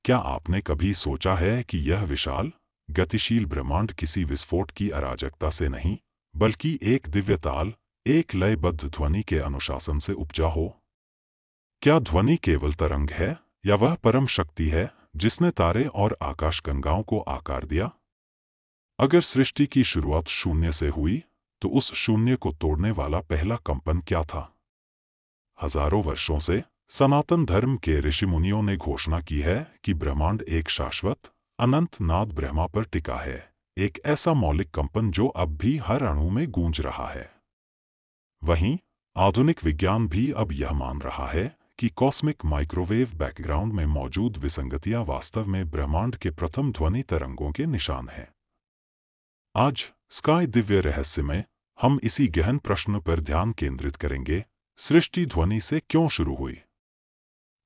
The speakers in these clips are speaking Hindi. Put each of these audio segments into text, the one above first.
क्या आपने कभी सोचा है कि यह विशाल, गतिशील ब्रह्मांड किसी विस्फोट की अराजकता से नहीं, बल्कि एक दिव्य ताल, एक लयबद्ध ध्वनि के अनुशासन से उपजा हो? क्या ध्वनि केवल तरंग है, या वह परम शक्ति है जिसने तारे और आकाशगंगाओं को आकार दिया? अगर सृष्टि की शुरुआत शून्य से हुई, तो उस शून्य को तोड़ने वाला पहला कंपन क्या था? हजारों वर्षों से सनातन धर्म के ऋषि मुनियों ने घोषणा की है कि ब्रह्मांड एक शाश्वत, अनंत नाद ब्रह्मा पर टिका है, एक ऐसा मौलिक कंपन जो अब भी हर अणु में गूंज रहा है। वहीं आधुनिक विज्ञान भी अब यह मान रहा है कि कॉस्मिक माइक्रोवेव बैकग्राउंड में मौजूद विसंगतियां वास्तव में ब्रह्मांड के प्रथम ध्वनि तरंगों के निशान हैं। आज स्काई दिव्य रहस्य में हम इसी गहन प्रश्न पर ध्यान केंद्रित करेंगे, सृष्टि ध्वनि से क्यों शुरू हुई?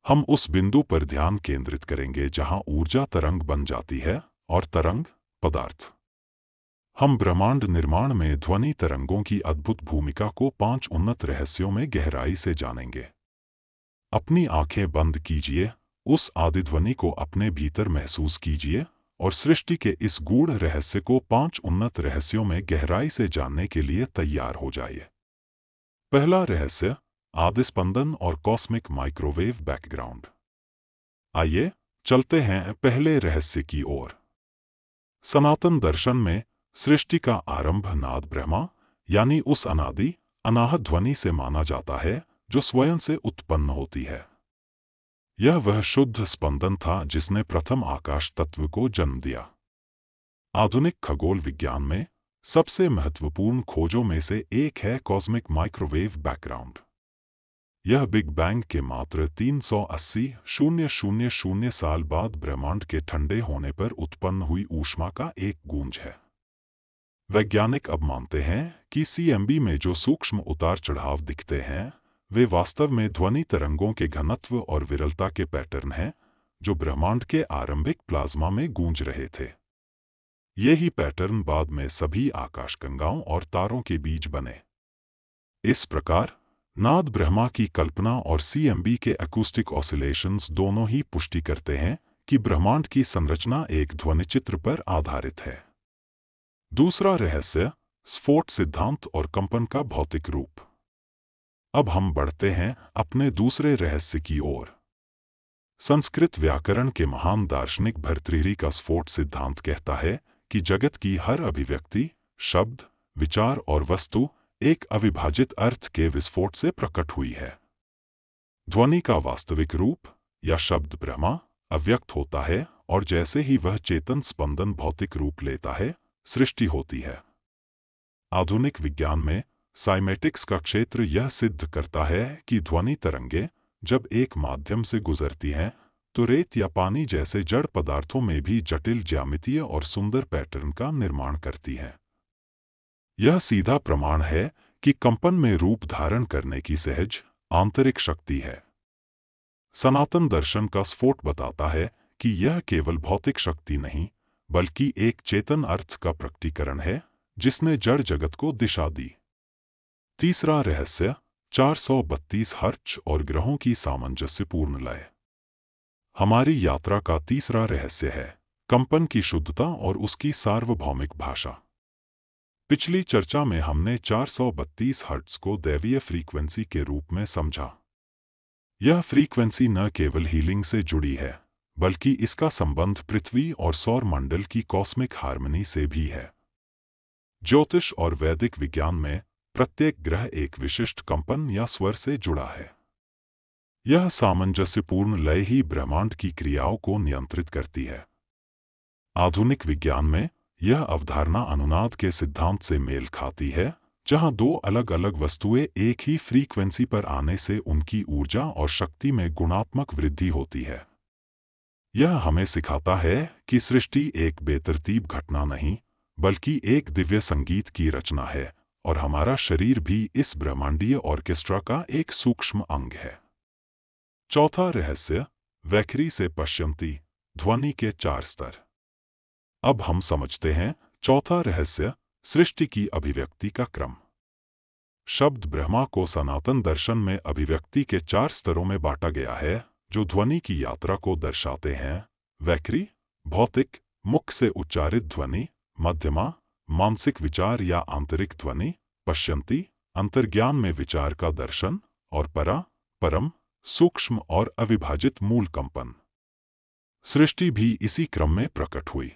हम उस बिंदु पर ध्यान केंद्रित करेंगे जहां ऊर्जा तरंग बन जाती है और तरंग पदार्थ। हम ब्रह्मांड निर्माण में ध्वनि तरंगों की अद्भुत भूमिका को 5 उन्नत रहस्यों में गहराई से जानेंगे। अपनी आंखें बंद कीजिए, उस आदि ध्वनि को अपने भीतर महसूस कीजिए और सृष्टि के इस गूढ़ रहस्य को 5 उन्नत रहस्यों में गहराई से जानने के लिए तैयार हो जाइए। पहला रहस्य, आदि स्पंदन और कॉस्मिक माइक्रोवेव बैकग्राउंड। आइए चलते हैं पहले रहस्य की ओर। सनातन दर्शन में सृष्टि का आरंभ नाद ब्रह्मा, यानी उस अनादि, अनाहत ध्वनि से माना जाता है जो स्वयं से उत्पन्न होती है। यह वह शुद्ध स्पंदन था जिसने प्रथम आकाश तत्व को जन्म दिया। आधुनिक खगोल विज्ञान में सबसे महत्वपूर्ण खोजों में से एक है कॉस्मिक माइक्रोवेव बैकग्राउंड। यह बिग बैंग के मात्र 380,000 साल बाद ब्रह्मांड के ठंडे होने पर उत्पन्न हुई ऊष्मा का एक गूंज है। वैज्ञानिक अब मानते हैं कि CMB में जो सूक्ष्म उतार चढ़ाव दिखते हैं, वे वास्तव में ध्वनि तरंगों के घनत्व और विरलता के पैटर्न हैं, जो ब्रह्मांड के आरंभिक प्लाज्मा में गूंज रहे थे। यही पैटर्न बाद में सभी आकाशगंगाओं और तारों के बीज बने। इस प्रकार नाद ब्रह्मा की कल्पना और CMB के एकूस्टिक ऑसिलेशंस दोनों ही पुष्टि करते हैं कि ब्रह्मांड की संरचना एक ध्वनिचित्र पर आधारित है। दूसरा रहस्य, स्फोट सिद्धांत और कंपन का भौतिक रूप। अब हम बढ़ते हैं अपने दूसरे रहस्य की ओर। संस्कृत व्याकरण के महान दार्शनिक भर्तृहरि का स्फोट सिद्धांत कहता है कि जगत की हर अभिव्यक्ति, शब्द, विचार और वस्तु एक अविभाजित अर्थ के विस्फोट से प्रकट हुई है। ध्वनि का वास्तविक रूप या शब्द ब्रह्मा अव्यक्त होता है और जैसे ही वह चेतन स्पंदन भौतिक रूप लेता है, सृष्टि होती है। आधुनिक विज्ञान में साइमेटिक्स का क्षेत्र यह सिद्ध करता है कि ध्वनि तरंगे जब एक माध्यम से गुजरती हैं, तो रेत या पानी जैसे जड़ पदार्थों में भी जटिल ज्यामितीय और सुंदर पैटर्न का निर्माण करती हैं। यह सीधा प्रमाण है कि कंपन में रूप धारण करने की सहज आंतरिक शक्ति है। सनातन दर्शन का स्फोट बताता है कि यह केवल भौतिक शक्ति नहीं, बल्कि एक चेतन अर्थ का प्रकटीकरण है जिसने जड़ जगत को दिशा दी। तीसरा रहस्य, 432 हर्ट्ज और ग्रहों की सामंजस्यपूर्ण लय। हमारी यात्रा का तीसरा रहस्य है कंपन की शुद्धता और उसकी सार्वभौमिक भाषा। पिछली चर्चा में हमने 432 हर्ट्ज को दैवीय फ्रीक्वेंसी के रूप में समझा। यह फ्रीक्वेंसी न केवल हीलिंग से जुड़ी है, बल्कि इसका संबंध पृथ्वी और सौर मंडल की कॉस्मिक हार्मनी से भी है। ज्योतिष और वैदिक विज्ञान में प्रत्येक ग्रह एक विशिष्ट कंपन या स्वर से जुड़ा है। यह सामंजस्यपूर्ण लय ही ब्रह्मांड की क्रियाओं को नियंत्रित करती है। आधुनिक विज्ञान में यह अवधारणा अनुनाद के सिद्धांत से मेल खाती है, जहां दो अलग अलग वस्तुएं एक ही फ्रीक्वेंसी पर आने से उनकी ऊर्जा और शक्ति में गुणात्मक वृद्धि होती है। यह हमें सिखाता है कि सृष्टि एक बेतरतीब घटना नहीं, बल्कि एक दिव्य संगीत की रचना है, और हमारा शरीर भी इस ब्रह्मांडीय ऑर्केस्ट्रा का एक सूक्ष्म अंग है। चौथा रहस्य, वैखरी से पश्यंती, ध्वनि के 4 स्तर। अब हम समझते हैं चौथा रहस्य, सृष्टि की अभिव्यक्ति का क्रम। शब्द ब्रह्मा को सनातन दर्शन में अभिव्यक्ति के 4 स्तरों में बांटा गया है, जो ध्वनि की यात्रा को दर्शाते हैं। वैखरी, भौतिक, मुख से उच्चारित ध्वनि, मध्यमा, मानसिक विचार या आंतरिक ध्वनि, पश्यंती, अंतर्ज्ञान में विचार का दर्शन, और परा, परम, सूक्ष्म और अविभाजित मूल कंपन। सृष्टि भी इसी क्रम में प्रकट हुई।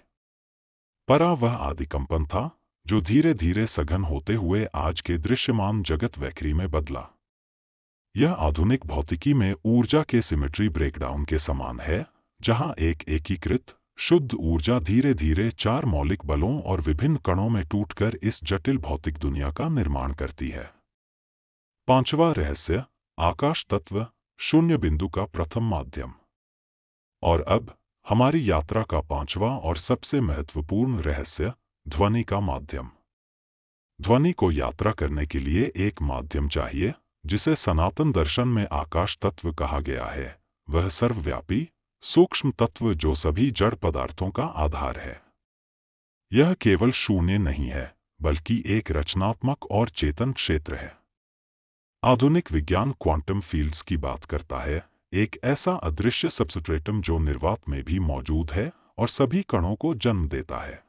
परा वह आदि कंपन था जो धीरे धीरे सघन होते हुए आज के दृश्यमान जगत वैखरी में बदला। यह आधुनिक भौतिकी में ऊर्जा के सिमेट्री ब्रेकडाउन के समान है, जहां एक एकीकृत शुद्ध ऊर्जा धीरे धीरे चार मौलिक बलों और विभिन्न कणों में टूटकर इस जटिल भौतिक दुनिया का निर्माण करती है। पांचवा रहस्य, आकाश तत्व, शून्य बिंदु का प्रथम माध्यम। और अब हमारी यात्रा का पांचवा और सबसे महत्वपूर्ण रहस्य, ध्वनि का माध्यम। ध्वनि को यात्रा करने के लिए एक माध्यम चाहिए, जिसे सनातन दर्शन में आकाश तत्व कहा गया है। वह सर्वव्यापी सूक्ष्म तत्व जो सभी जड़ पदार्थों का आधार है। यह केवल शून्य नहीं है, बल्कि एक रचनात्मक और चेतन क्षेत्र है। आधुनिक विज्ञान क्वांटम फील्ड्स की बात करता है, एक ऐसा अदृश्य सबस्ट्रेटम जो निर्वात में भी मौजूद है और सभी कणों को जन्म देता है।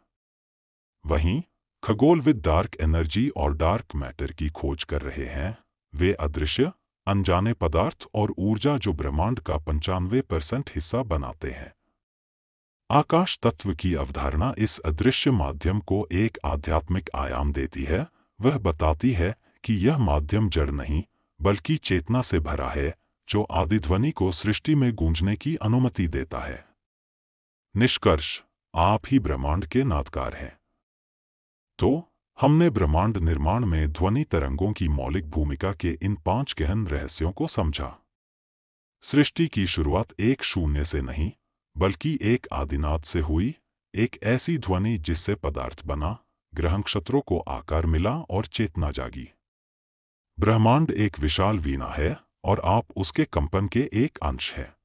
वहीं खगोलविद डार्क एनर्जी और डार्क मैटर की खोज कर रहे हैं, वे अदृश्य अनजाने पदार्थ और ऊर्जा जो ब्रह्मांड का 95% हिस्सा बनाते हैं। आकाश तत्व की अवधारणा इस अदृश्य माध्यम को एक आध्यात्मिक आयाम देती है। वह बताती है कि यह माध्यम जड़ नहीं, बल्कि चेतना से भरा है, जो आदि ध्वनि को सृष्टि में गूंजने की अनुमति देता है। निष्कर्ष, आप ही ब्रह्मांड के नादकार हैं। तो हमने ब्रह्मांड निर्माण में ध्वनि तरंगों की मौलिक भूमिका के इन 5 गहन रहस्यों को समझा। सृष्टि की शुरुआत एक शून्य से नहीं, बल्कि एक आदिनाद से हुई, एक ऐसी ध्वनि जिससे पदार्थ बना, ग्रह नक्षत्रों को आकार मिला और चेतना जागी। ब्रह्मांड एक विशाल वीणा है और आप उसके कंपन के एक अंश हैं।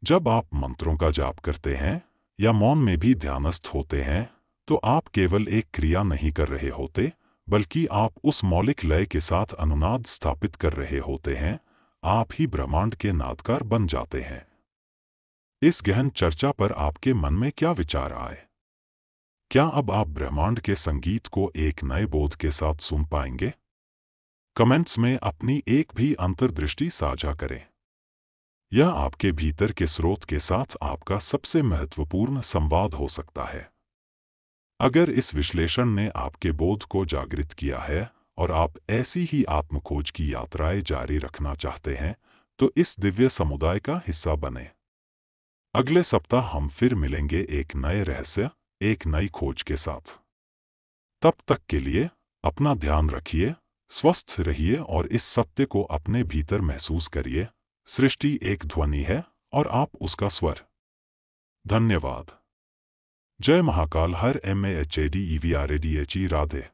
जब आप मंत्रों का जाप करते हैं या मौन में भी ध्यानस्थ होते हैं, तो आप केवल एक क्रिया नहीं कर रहे होते, बल्कि आप उस मौलिक लय के साथ अनुनाद स्थापित कर रहे होते हैं। आप ही ब्रह्मांड के नादकार बन जाते हैं। इस गहन चर्चा पर आपके मन में क्या विचार आए? क्या अब आप ब्रह्मांड के संगीत को एक नए बोध के साथ सुन पाएंगे? कमेंट्स में अपनी एक भी अंतर्दृष्टि साझा करें। यह आपके भीतर के स्रोत के साथ आपका सबसे महत्वपूर्ण संवाद हो सकता है। अगर इस विश्लेषण ने आपके बोध को जागृत किया है और आप ऐसी ही आत्मखोज की यात्राएं जारी रखना चाहते हैं, तो इस दिव्य समुदाय का हिस्सा बने। अगले सप्ताह हम फिर मिलेंगे एक नए रहस्य, एक नई खोज के साथ। तब तक के लिए अपना ध्यान रखिए, स्वस्थ रहिए और इस सत्य को अपने भीतर महसूस करिए, सृष्टि एक ध्वनि है और आप उसका स्वर। धन्यवाद। जय महाकाल। हर MAHADEVRADHE। राधे।